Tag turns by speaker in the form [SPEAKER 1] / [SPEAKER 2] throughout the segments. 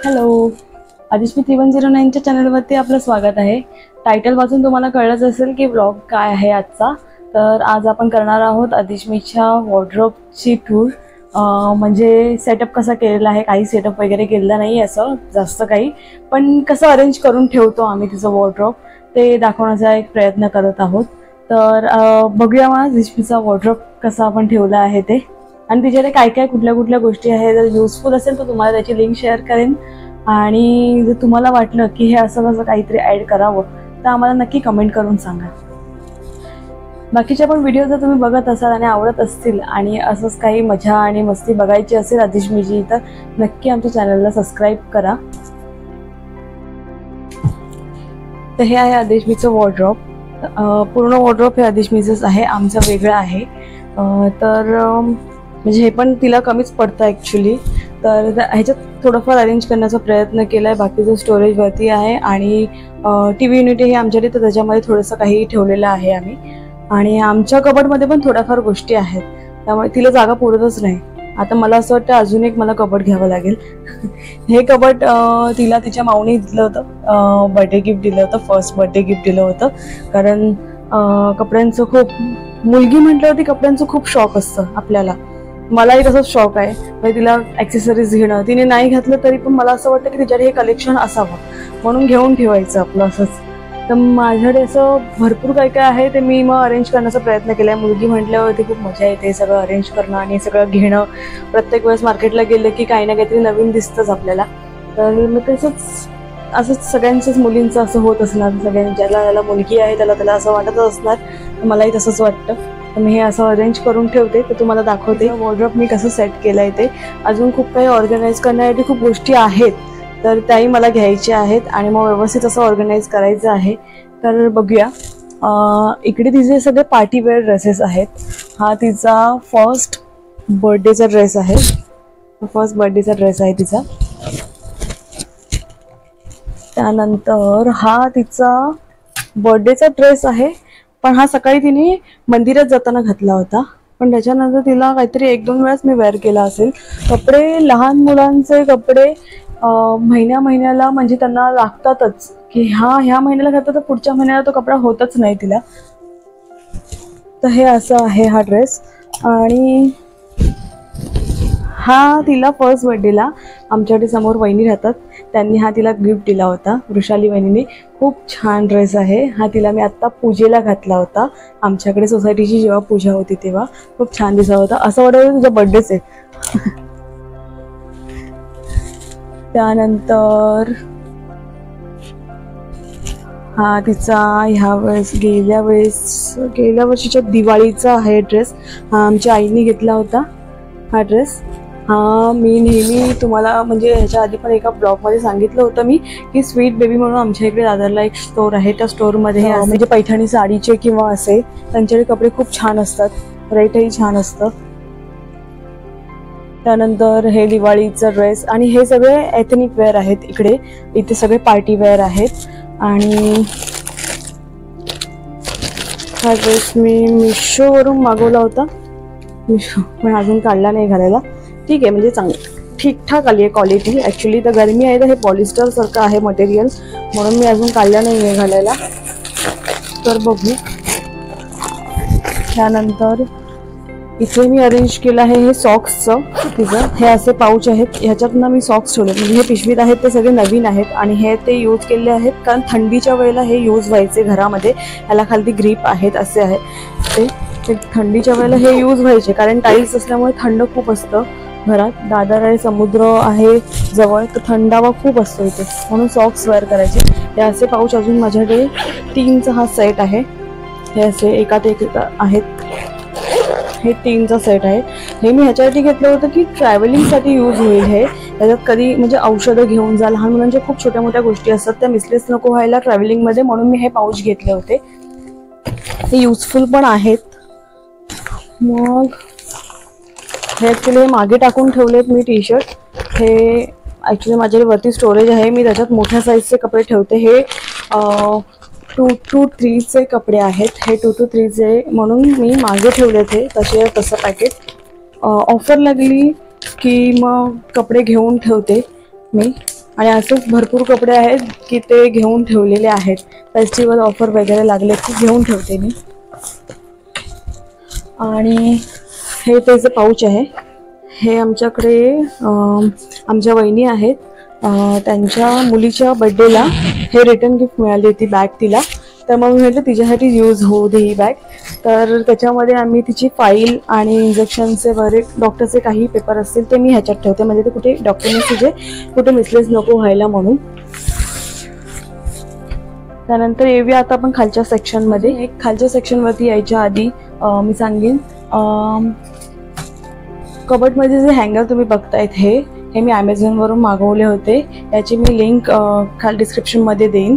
[SPEAKER 1] Hello, आदिश्मी 3109च्या चॅनलवरती आपलं स्वागत आहे। टायटलपासून तुम्हाला कळलंच असेल की व्लॉग काय आहे आजचा। तर आज आपण करणार आहोत आदिश्मीच्या वॉर्डरोबची टूर। म्हणजे सेटअप कसा केलेला आहे, काही सेटअप वगैरे केलेला नाही असं जास्त काही, पण कसं अरेंज करून ठेवतो आम्ही तिचं वॉर्डरोब ते दाखवण्याचा एक प्रयत्न करत आहोत। तर बघूया मग आदिश्मीचा वॉर्डरोब कसा आपण ठेवला आहे ते, आणि तिच्याकडे काय काय कुठल्या गोष्टी आहेत। जर युजफुल असेल तर तुम्हाला त्याची लिंक शेअर करेन, आणि जर तुम्हाला वाटलं की हे असं कसं काहीतरी ॲड करावं तर आम्हाला नक्की कमेंट करून सांगा। बाकीच्या पण व्हिडिओ जर तुम्ही बघत असाल आणि आवडत असतील आणि असंच काही मजा आणि मस्ती बघायची असेल आदिश्मीची, तर नक्की आमच्या चॅनलला सबस्क्राईब करा। तर हे आहे आदिश्मीचं वॉर्डरोब। पूर्ण वॉर्डरोब हे आदिश्मीचंच आहे, आमचं वेगळं आहे। तर म्हणजे हे पण तिला कमीच पडतं ॲक्च्युली। तर ह्याच्यात थोडंफार अरेंज करण्याचा प्रयत्न केला आहे। बाकीचं स्टोरेजवरती आहे, आणि टी व्ही युनिट हे आमच्याकडे, तर त्याच्यामध्ये थोडंसं काही ठेवलेलं आहे आम्ही। आणि आमच्या कबडमध्ये पण थोड्याफार गोष्टी आहेत, त्यामुळे तिला जागा पुरतच नाही। आता मला असं वाटतं अजून एक मला कबड घ्यावं लागेल। हे कबड तिला तिच्या माऊने दिलं होतं, बर्थडे गिफ्ट दिलं होतं, फर्स्ट बर्थडे गिफ्ट दिलं होतं। कारण कपड्यांचं खूप, मुलगी म्हटल्यावरती कपड्यांचं खूप शौक असतं आपल्याला। मलाही तसंच शौक आहे, म्हणजे तिला ॲक्सेसरीज घेणं। तिने नाही घातलं तरी पण मला असं वाटतं की तिच्याकडे हे कलेक्शन असावं, म्हणून घेऊन ठेवायचं आपलं असंच। तर माझ्याकडे असं भरपूर काय काय आहे ते मी मग अरेंज करण्याचा प्रयत्न केला आहे। मुलगी म्हटल्यावरती खूप मजा येते सगळं अरेंज करणं आणि सगळं घेणं। प्रत्येक वेळेस मार्केटला गेलं की काही ना काहीतरी नवीन दिसतंच आपल्याला। तर मग असंच सगळ्यांच्याच मुलींचं असं होत असणार, ज्याला मुलगी आहे त्याला असं वाटत असणार। मलाही तसंच वाटतं। तर मी हे असं अरेंज करून ठेवते, तर तुम्हाला दाखवते वॉर्डरोब मी कसं सेट केलं आहे ते। अजून खूप काही ऑर्गनाईज करण्यासाठी खूप गोष्टी आहेत, तर त्याही मला घ्यायच्या आहेत आणि मग व्यवस्थित असं ऑर्गनाईज करायचं आहे। तर बघूया। इकडे तिचे सगळे पार्टीवेअर ड्रेसेस आहेत। हा तिचा फर्स्ट बर्थडेचा ड्रेस आहे, तिचा। त्यानंतर हा तिचा बर्थडेचा ड्रेस आहे, पण हा सकाळी तिने मंदिरात जाताना घातला होता। पण त्याच्यानंतर तिला काहीतरी 1-2 वेळाच मी वेअर केला असेल। कपडे, लहान मुलांचे कपडे महिन्याला म्हणजे त्यांना लागतातच, की ह्या महिन्याला घातलं तर पुढच्या महिन्याला तो कपडा होतच नाही तिला। तर हे असं आहे हा ड्रेस। आणि हा तिला फर्स्ट बर्थडेला आमच्याकडे समोर वहिनी राहतात, त्यांनी हा तिला गिफ्ट दिला होता, वृषाली वहिनीने। खूप छान ड्रेस आहे हा। तिला मी आत्ता पूजेला घातला होता, आमच्याकडे सोसायटीची जेव्हा पूजा होती तेव्हा। खूप छान दिसत होता, असं वाटत तुझा बर्थडेच आहे। त्यानंतर हा तिचा गेल्या वर्षीच्या दिवाळीचा आहे ड्रेस। हा आमच्या आईने घेतला होता हा ड्रेस। हा मी नेहमी तुम्हाला, म्हणजे ह्याच्या आधी पण एका ब्लॉगमध्ये सांगितलं होतं मी, की स्वीट बेबी म्हणून आमच्या इकडे दादरला एक स्टोर आहे, त्या स्टोअरमध्ये म्हणजे पैठणी साडीचे किंवा असे त्यांच्याकडे कपडे खूप छान असतात, रेटही छान असतं। त्यानंतर हे दिवाळीचा ड्रेस, आणि हे सगळे एथनिक वेअर आहेत। इथे सगळे पार्टी वेअर आहेत। आणि हा ड्रेस मी मिशोवरून मागवला होता, पण अजून काढला नाही घालायला। ठीक आहे, म्हणजे ठीकठाक आली आहे क्वालिटी। ॲक्च्युली तर गरमी आहे, तर हे पॉलिस्टर सारखं आहे मटेरियल, म्हणून मी अजून काढला नाही आहे घालायला। तर बघू। त्यानंतर इथे मी अरेंज केलं आहे हे सॉक्सचं तिचं। हे असे पाऊच आहेत, ह्याच्यातनं मी सॉक्स ठेवले, म्हणजे हे पिशवीत आहेत ते सगळे नवीन आहेत, आणि हे ते यूज केले आहेत कारण थंडीच्या वेळेला हे यूज व्हायचे घरामध्ये। ह्याला खाली ग्रीप आहेत असे आहे ते थंडीच्या वेळेला हे यूज व्हायचे, कारण टाईल्स असल्यामुळे थंड खूप असतं घरात। दादर आहे, समुद्र आहे जवळ, तर थंडावा खूप असतो इथे, म्हणून सॉक्स वेअर करायचे। हे असे पाऊच अजून माझ्याकडे 3चा हा सेट आहे। हे असे एकात एक आहेत, हे 3चा सेट आहे। हे मी ह्याच्यासाठी घेतलं होतं की ट्रॅव्हलिंगसाठी यूज होईल हे। त्याच्यात कधी म्हणजे औषधं घेऊन जा, लहान मुलांच्या खूप छोट्या मोठ्या गोष्टी असतात, त्या मिसलेस नको व्हायला ट्रॅव्हलिंगमध्ये, म्हणून मी हे पाऊच घेतले होते। हे युजफुल पण आहेत। मग हे ॲक्च्युली मागे टाकून ठेवलेत मी टी शर्ट। हे ॲक्च्युली माझ्याकडे वरती स्टोरेज आहे, मी त्याच्यात मोठ्या साईजचे कपडे ठेवते। हे 2 to 3चे कपडे आहेत, हे 2 to 3चे, म्हणून मी मागे ठेवले ते तसं पॅकेट। ऑफर लागली की मग कपडे घेऊन ठेवते मी। आणि असेच भरपूर कपडे आहेत की ते घेऊन ठेवलेले आहेत. फेस्टिवल ऑफर वगैरे लागले की घेऊन ठेवते मी. आणि हे त्याचं पाऊच आहे. हे आमच्याकडे आमच्या वहिनी आहेत, त्यांच्या मुलीच्या बड्डेला हे रिटर्न गिफ्ट मिळाली होती बॅग तिला. तर मग मी म्हटलं तिच्यासाठी यूज होऊ दे ही बॅग. तर त्याच्यामध्ये आम्ही तिची फाईल आणि इंजेक्शनचे वगैरे डॉक्टरचे काही पेपर असतील ते मी ह्याच्यात ठेवते, म्हणजे ते कुठे डॉक्टरने तिचे कुठे मिसलेस नको व्हायला म्हणून. त्यानंतर येऊया आता आपण खालच्या सेक्शनमध्ये. एक खालच्या सेक्शनवरती यायच्या आधी मी सांगेन, कबर्डमध्ये जे हँगर तुम्ही बघतायत हे मी ॲमेझॉनवरून मागवले होते. याची मी लिंक खाली डिस्क्रिप्शनमध्ये देईन.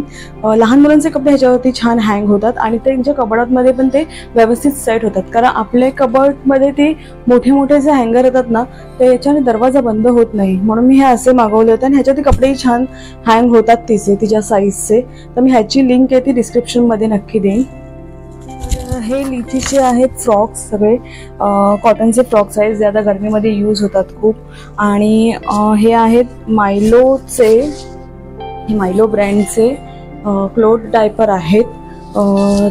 [SPEAKER 1] लहान मुलांचे कपडे ह्याच्यावरती छान हँग होतात आणि त्यांच्या कबर्डामध्ये पण ते व्यवस्थित सेट होतात. कारण आपल्या कबर्डमध्ये ते मोठे मोठे जे हँगर येतात ना, ते याच्याने दरवाजा बंद होत नाही, म्हणून मी हे असे मागवले होते. आणि ह्याच्यावरती कपडेही छान हँग होतात तिच्या साईजचे. तर मी ह्याची लिंक आहे ती डिस्क्रिप्शनमध्ये नक्की देईन. हे लिचीचे आहेत फ्रॉक्स, सगळे कॉटनचे फ्रॉक्स आहेत जे आता गरमीमध्ये यूज होतात खूप. आणि हे आहेत मायलो ब्रँडचे क्लोथ डायपर आहेत.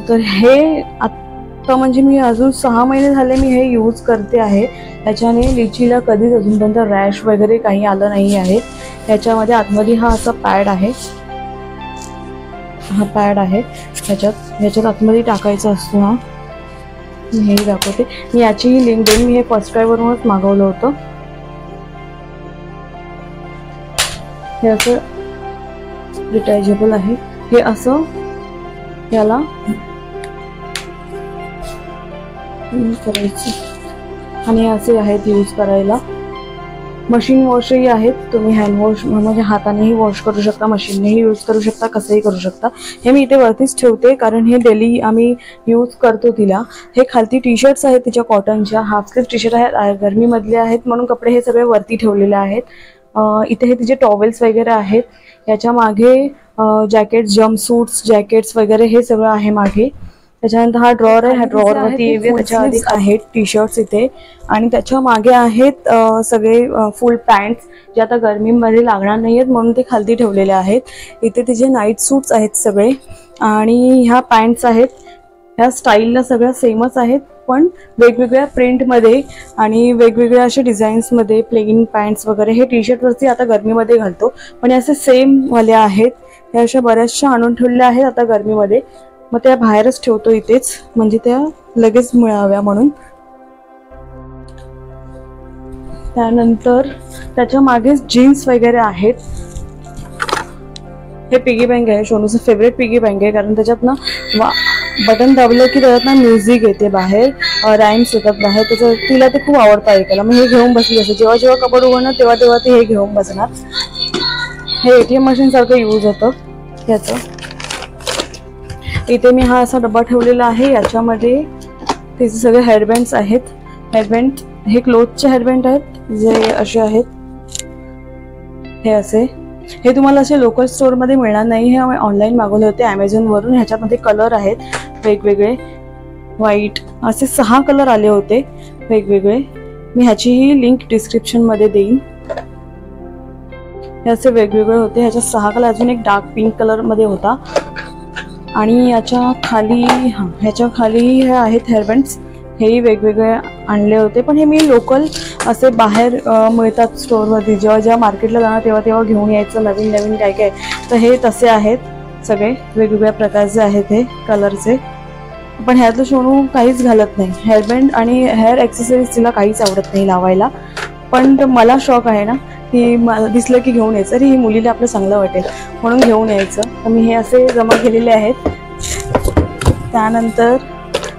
[SPEAKER 1] तर हे आत्ता म्हणजे मी अजून 6 महिने झाले मी हे यूज करते आहे. त्याच्याने लिचीला कधीच अजूनपर्यंत रॅश वगैरे काही आलं नाही आहे. याच्यामध्ये आतमध्ये हा असा पॅड आहे, हा पॅड आहे. ह्याच्यात आतमध्ये टाकायचा असतो. हा मी हेही दाखवते. मी याचीही लिंक देईन. मी हे फर्स्ट ट्रायवरूनच मागवलं होतं. हे असं डिटॅचेबल आहे. हे असं याला करायचं आणि असे आहेत यूज करायला. मशीन वॉशही आहेत, तुम्ही हँड वॉश म्हणजे हातानेही वॉश करू शकता, मशीननेही यूज करू शकता, कसंही करू शकता. हे मी इथे वरतीच ठेवते कारण हे डेली आम्ही यूज करतो तिला. हे खालती टी शर्ट्स आहेत तिच्या कॉटनच्या, हाफ स्लीव टी शर्ट आहेत, गरमीमधले आहेत म्हणून कपडे हे सगळे वरती ठेवलेले आहेत. इथे हे तिचे टॉवेल्स वगैरे आहेत. याच्या मागे जॅकेट्स, जम्पसूट्स, जॅकेट्स वगैरे हे सगळं आहे मागे. त्याच्यानंतर हा ड्रॉअर आहे, ह्या ड्रॉअरवरती त्याच्या आधी आहेत टी शर्ट्स इथे. आणि त्याच्या मागे आहेत सगळे फुल पॅन्ट्स जे आता गरमीमध्ये लागणार नाही आहेत म्हणून ते खालती ठेवलेले आहेत. इथे तिचे नाईट सूट्स आहेत सगळे. आणि ह्या पॅन्ट्स आहेत, ह्या स्टाईलला सगळ्या सेमच आहेत पण वेगवेगळ्या प्रिंटमध्ये आणि वेगवेगळ्या अशा डिझाईन्समध्ये. प्लेन पॅन्ट्स वगैरे हे टी शर्टवरती आता गरमीमध्ये घालतो, पण असे सेमवाल्या आहेत. ह्या अशा बऱ्याचशा आणून ठेवलेल्या आहेत आता गरमीमध्ये. मग त्या बाहेरच ठेवतो इथेच, म्हणजे त्या लगेच मिळाव्या म्हणून. त्यानंतर त्याच्या मागेच जीन्स वगैरे आहेत. हे पिगी बँक आहे, सोनूचं फेवरेट पिगी बँक आहे कारण त्याच्यात ना बटन दाबलं की त्याच्यात ना म्युझिक येते बाहेर, राईम्स येतात बाहेर. त्याचं तिला ते खूप आवडतं ऐकायला. मग हे घेऊन बसली असते, जेव्हा जेव्हा कबड उघडणार तेव्हा ते हे घेऊन बसणार. हे ATM मशीन सारखं यूज होतं ह्याचं. इथे मी हा असा डबा ठेवलेला आहे. याच्यामध्ये त्याचे सगळे हेअरबँड्स आहेत. हेअरबँड हे क्लोथचे हेअरबँड आहेत जे असे आहेत. हे असे हे तुम्हाला असे लोकल स्टोअरमध्ये मिळणार नाही. हे आम्ही ऑनलाईन मागवले होते ॲमेझॉनवरून. ह्याच्यामध्ये कलर आहेत वेगवेगळे, व्हाईट असे 6 कलर आले होते वेगवेगळे. मी ह्याचीही लिंक डिस्क्रिप्शनमध्ये देईन. हे असे वेगवेगळे होते. ह्याच्यात 6 कलर, अजून एक डार्क पिंक कलरमध्ये होता. आणि ह्याच्या खाली हे आहेत हेअरबँड्स. हेही वेगवेगळे आणले होते, पण हे मी लोकल असे बाहेर मिळतात स्टोअरवरती. जेव्हा मार्केटला जाणार तेव्हा घेऊन यायचं नवीन काय. तर हे तसे आहेत सगळे वेगवेगळ्या प्रकारचे आहेत हे कलरचे. पण ह्यातलं सोनू काहीच घालत नाही. हेअरबँड आणि हेअर ॲक्सेसरीज तिला काहीच आवडत नाही लावायला. पण मला शौक आहे ना की मला दिसलं की घेऊन यायचं, अरे ही मुलीला आपलं चांगलं वाटेल म्हणून घेऊन यायचं. तर मी हे असे जमा केलेले आहेत. त्यानंतर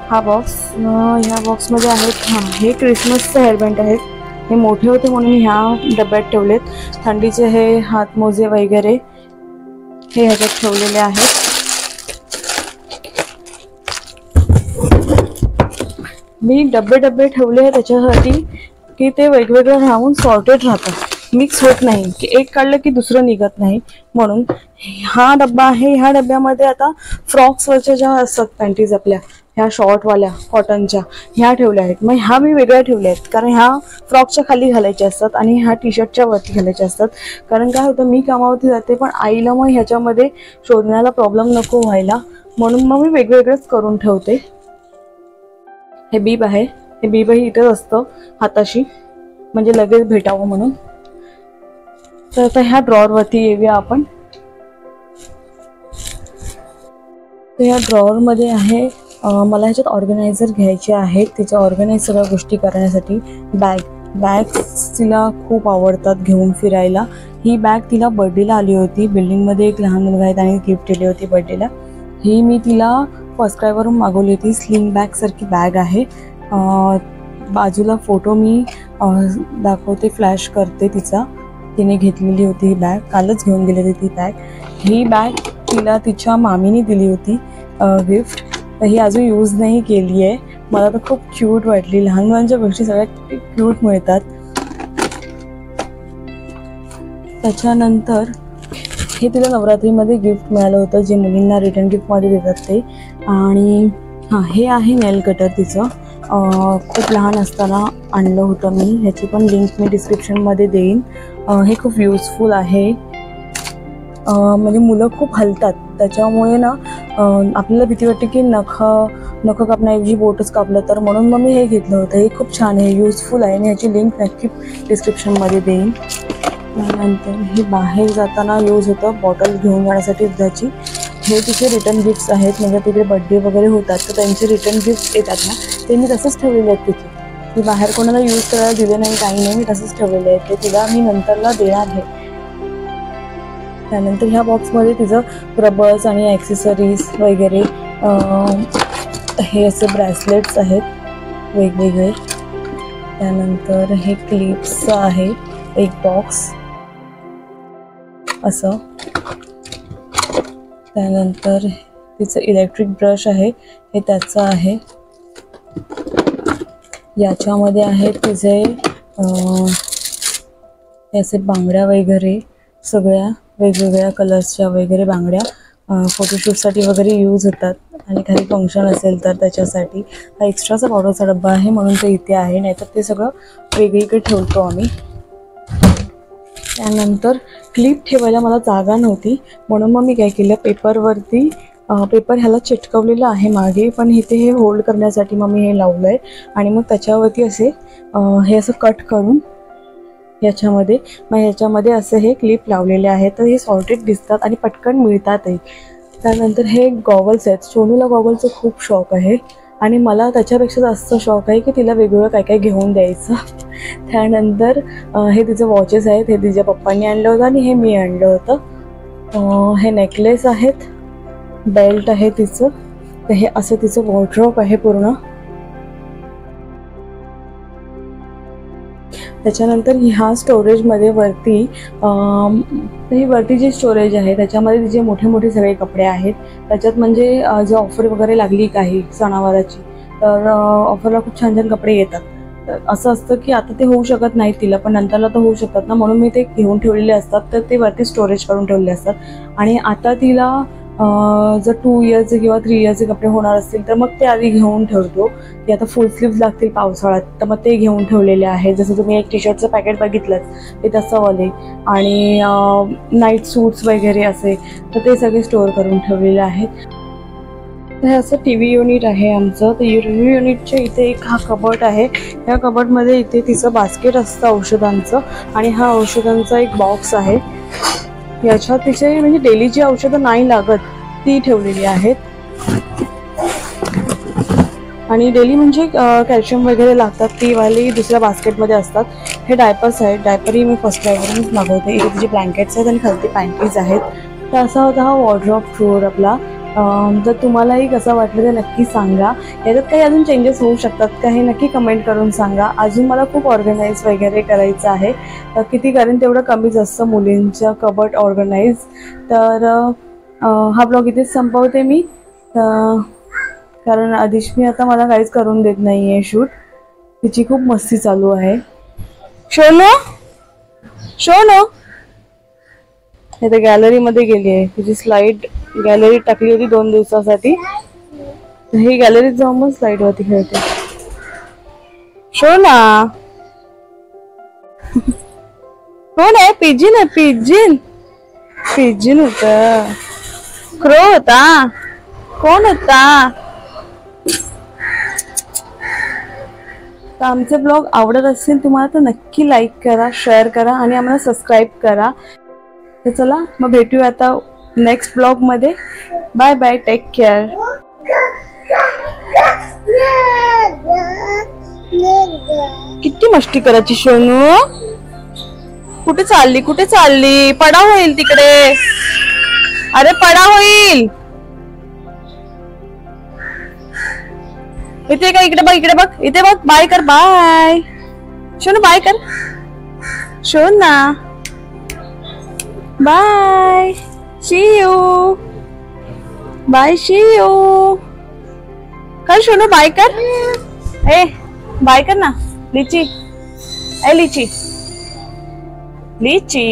[SPEAKER 1] हा बॉक्स, ह्या बॉक्समध्ये आहेत हे क्रिसमसचे हेअरबँड आहेत. हे मोठे होते म्हणून ह्या डब्यात ठेवलेत. थंडीचे हे हातमोजे वगैरे हे ह्याच्यात ठेवलेले आहेत. मी डबे ठेवले आहेत त्याच्यासाठी की ते वेगवेगळं राहून सॉर्टेड राहतात. मिक्स होत नाही, की एक काढलं की दुसरं निघत नाही. म्हणून हा डब्बा आहे. ह्या डब्यामध्ये आता फ्रॉक्सवरच्या ज्या असतात पॅन्टीज आपल्या ह्या शॉर्टवाल्या कॉटनच्या ह्या ठेवल्या आहेत. मग ह्या मी वेगळ्या ठेवल्या आहेत, कारण ह्या फ्रॉकच्या खाली घालायच्या असतात आणि ह्या टी शर्टच्या वरती घालायच्या असतात. कारण काय होतं, मी कामावरती जाते पण आईला मग ह्याच्यामध्ये शोधण्याला प्रॉब्लेम नको व्हायला, म्हणून मग मी वेगवेगळंच करून ठेवते. हे बीब आहे, हे बीबही इथंच असतं हाताशी, म्हणजे लगेच भेटावं म्हणून. तर आता ह्या ड्रॉवरवरती येऊया आपण. तर ह्या ड्रॉवरमध्ये आहे, मला ह्याच्यात ऑर्गनायझर घ्यायचे आहेत. तिच्या ऑर्गनाईज सगळ्या गोष्टी करण्यासाठी. बॅग तिला खूप आवडतात घेऊन फिरायला. ही बॅग तिला बर्थडेला आली होती. बिल्डिंगमध्ये एक लहान मुलगा आहे, त्याने गिफ्ट दिली होती बर्थडेला. ही मी तिला फर्स्ट क्रायवरून मागवली होती. स्लिंग बॅग सारखी बॅग आहे. बाजूला फोटो मी दाखवते, फ्लॅश करते तिचा. तिने घेतलेली होती ही बॅग, कालच घेऊन गेलेली ती बॅग. ही बॅग तिला तिच्या मामीने दिली होती गिफ्ट. तर ही अजून यूज नाही केली आहे. मला तर खूप क्यूट वाटली. लहान मुलांच्या गोष्टी सगळ्यात क्यूट मिळतात. त्याच्यानंतर हे तिला नवरात्रीमध्ये गिफ्ट मिळालं होतं, जे मुलींना रिटर्न गिफ्टमध्ये देतात ते. आणि हां, हे आहे नेल कटर तिचं. खूप लहान असताना आणलं होतं मी. ह्याची पण लिंक मी डिस्क्रिप्शनमध्ये देईन. हे खूप युजफुल आहे. म्हणजे मुलं खूप हलतात, त्याच्यामुळे ना आपल्याला भीती वाटते की नखं कापण्याऐवजी बोटच कापलं तर, म्हणून मग मी हे घेतलं होतं. हे खूप छान आहे, युजफुल आहे. आणि ह्याची लिंक नक्की डिस्क्रिप्शनमध्ये देईन. त्यानंतर हे बाहेर जाताना यूज होतं, बॉटल घेऊन जाण्यासाठी दुधाची. हे तिचे रिटर्न गिफ्ट्स आहेत. म्हणजे तिकडे बर्थडे वगैरे होतात तर त्यांचे रिटर्न गिफ्ट्स येतात ना, ते मी तसंच ठेवलेले आहेत तिथे. मी बाहेर कोणाला यूज करायला दिले नाही, काही नाही, मी तसंच ठेवलेले आहेत. ते तिला मी नंतरला देणार आहे. त्यानंतर ह्या बॉक्समध्ये तिचं रबर्स आणि ॲक्सेसरीज वगैरे, हे असे ब्रेसलेट्स आहेत वेगवेगळे. त्यानंतर हे क्लिप्सचं आहे एक बॉक्स असं. त्यानंतर तिचं इलेक्ट्रिक ब्रश आहे, हे त्याचं आहे. याच्यामध्ये आहेत तिचे असे बांगड्या वगैरे, सगळ्या वेगवेगळ्या कलर्सच्या वगैरे बांगड्या, फोटोशूटसाठी वगैरे यूज होतात. आणि काही फंक्शन असेल तर त्याच्यासाठी. हा एक्स्ट्राचा पावडरचा डब्बा आहे म्हणून ते इथे आहे, नाहीतर ते सगळं वेगळीकडे ठेवतो आम्ही. त्यानंतर क्लिप ठेवायला मला जागा नव्हती, म्हणून मग मी काय केलं, पेपरवरती पेपर ह्याला चिटकवलेलं आहे मागे, पण इथे हे होल्ड करण्यासाठी मग मी हे लावलं आहे. आणि मग त्याच्यावरती असे हे असं कट करून ह्याच्यामध्ये असे हे क्लिप लावलेले आहेत. तर हे सॉर्टेड दिसतात आणि पटकन मिळतातही. त्यानंतर हे गॉगल्स आहेत. सोनूला गॉगलचं खूप शौक आहे आणि मला त्याच्यापेक्षा जास्त शौक आहे की तिला वेगवेगळं काय काय घेऊन द्यायचं. त्यानंतर हे तिचं वॉचेस आहेत. हे तिच्या पप्पांनी आणलं होतं आणि हे मी आणलं होतं. हे नेकलेस आहेत, बेल्ट आहे तिचं. तर हे असं तिचं वॉर्डरोब आहे पूर्ण. त्याच्यानंतर ह्या स्टोरेजमध्ये वरती जी स्टोरेज आहे त्याच्यामध्ये तिचे मोठे मोठे सगळे कपडे आहेत. त्याच्यात म्हणजे जे ऑफर वगैरे लागली काही सणावाराची, तर ऑफरला खूप छान छान कपडे येतात. तर असं असतं की आता ते होऊ शकत नाही तिला, पण नंतरला तर होऊ शकतात ना, म्हणून मी ते घेऊन ठेवलेले असतात. तर ते वरती स्टोरेज करून ठेवलेले असतात. आणि आता तिला जर 2 इयर्सचे किंवा 3 इयर्सचे कपडे होणार असतील तर मग ते आधी घेऊन ठेवतो. की आता फुल स्लीव्ज लागतील पावसाळ्यात, तर मग ते घेऊन ठेवलेले आहे. जसं तुम्ही एक टी शर्टचं पॅकेट बघितलं ते तसं वाले. आणि नाईट सूट्स वगैरे असे, तर ते सगळे स्टोअर करून ठेवलेले आहेत. तर हे असं टी व्ही युनिट आहे आमचं. तर टी व्ही युनिटच्या इथे एक हा कबर्ड आहे. या कबर्डमध्ये इथे तिचं बास्केट असतं औषधांचं, आणि हा औषधांचा एक बॉक्स आहे. याच्यात तिचे म्हणजे डेलीची औषधं नाही लागत ती ठेवलेली आहेत. आणि डेली म्हणजे कॅल्शियम वगैरे लागतात ती वाली दुसऱ्या बास्केटमध्ये असतात. हे डायपर्स आहेत. डायपरही मी फर्स्ट क्रायवरूनच मागवते. इथे तिचे ब्लँकेट्स आहेत आणि खालती पॅन्टीज आहेत. तर असा होता हा वॉर्डरोब टूर आपला. जर तुम्हालाही कसं वाटलं ते नक्की सांगा. याच्यात काही अजून चेंजेस होऊ शकतात का हे नक्की कमेंट करून सांगा. अजून मला खूप ऑर्गनाईज वगैरे करायचं आहे. किती करेन तेवढं कमीच असतं मुलींचं कबर्ड ऑर्गनाईज. तर हा ब्लॉग इथेच संपवते मी, कारण आदिश्मी आता मला काहीच करून देत नाही आहे शूट. तिची खूप मस्ती चालू आहे. शोनू शोनो इथे गॅलरी मध्ये गेली आहे. तिची स्लाइड गॅलरी टाकली होती 2 दिवसासाठी. ही गॅलरीत जाऊन मग स्लाइड वरती खेळते. शोना कोण आहे? पिजिन आहे. पिजिन पिजिन होता. क्रो होता. कोण होता? तर आमचे ब्लॉग आवडत असतील तुम्हाला तर नक्की लाईक करा, शेअर करा आणि आम्हाला सबस्क्राईब करा. तर चला मग भेटूया आता नेक्स्ट ब्लॉग मध्ये. Bye bye, take care. किती मस्ती करायची सोनू. कुठे चालली? कुठे चालली? पडा होईल तिकडे. अरे पडा होईल. इथे का? इकडे बघ, इकडे बघ, इथे बघ. बाय कर. बाय सोनू, बाय कर. शोन ना. Bye. See you. Bye. See you. कर सोनू, बाय कर. ए बाय कर ना. लिची. ए लिची. लिची.